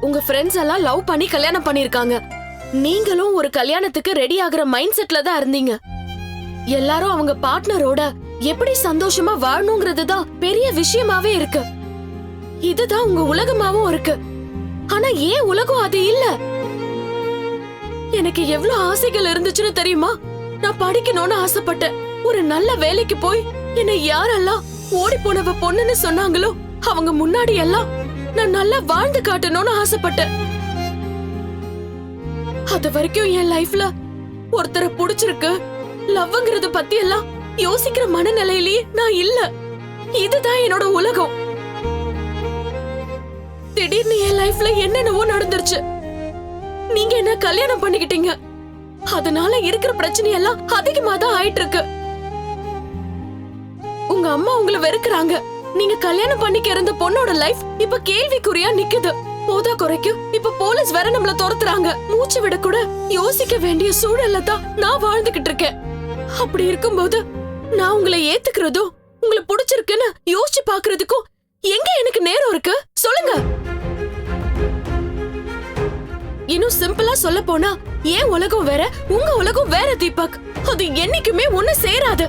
உங்க ஃப்ரெண்ட்ஸ் எல்லாம் லவ் பண்ணி கல்யாணம் பண்ணிருக்காங்க. நீங்களும் ஒரு கல்யாணத்துக்கு ரெடி ஆகுற மைண்ட் செட்ல தான் இருந்தீங்க. எல்லாரும் அவங்க பார்ட்னரோட எப்படி சந்தோஷமா வாழணுங்கிறது தான் பெரிய விஷயமாவே இருக்கு. இதுதான் உங்க உலகமாவும் இருக்கு. ஆனா ஏன் உலகம் அது இல்ல? எனக்கு எவ்வளவு ஆசைகள் இருந்துச்சுன்னு தெரியுமா? நான் படிக்கணும்னு ஆசைப்பட்டேன். ஒரு நல்ல வேலைக்கு போய் என்னை யாரெல்லாம் ஓடி போனவ பொண்ணுன்னு சொன்னாங்களோ அவங்க முன்னாடி எல்லாம் நான் நல்லா வாழ்ந்து காட்டணும்னு ஆசைப்பட்டேன். அது வரைக்கும் என் லைஃப்ல ஒருத்தரை புடிச்சிருக்கு, லவ்ங்கிறது பத்தி எல்லாம் யோசிக்கிற மனநிலையிலேயே நான் இல்ல. இதுதான் என்னோட உலகம். திடீர்னு என் லைஃப்ல என்னென்னவோ நடந்துருச்சு. நீங்க என்ன கல்யாணம் பண்ணிக்கிட்டீங்க. அதனால இருக்கிற பிரச்சனை எல்லாம் அதிகமா தான் ஆயிட்டு இருக்கு. உங்க அம்மா உங்களை வெறுக்கிறாங்க. நீங்க கல்யாணம் பண்ணிக்க இருந்த பொண்ணோட லைஃப் இப்ப கேள்விக்குறியா நிக்குது. போதா குறைக்கும் இப்ப போலீஸ் வேற நம்மள துரத்துறாங்க. மூச்சு விட கூட யோசிக்க வேண்டிய சூழல்ல தான் நான் வாழ்ந்துகிட்டு இருக்கேன். அப்படி இருக்கும்போது நான் உங்களை ஏத்துக்கிறதும் உங்களை பிடிச்சிருக்குன்னு யோசிச்சு பாக்குறதுக்கும் எங்க எனக்கு நேரம் இருக்கு சொல்லுங்க. இன்னும் சிம்பிளா சொல்ல போனா என் உலகம் வேற, உங்க உலகம் வேற தீபக். அது என்னைக்குமே ஒண்ணு சேராது.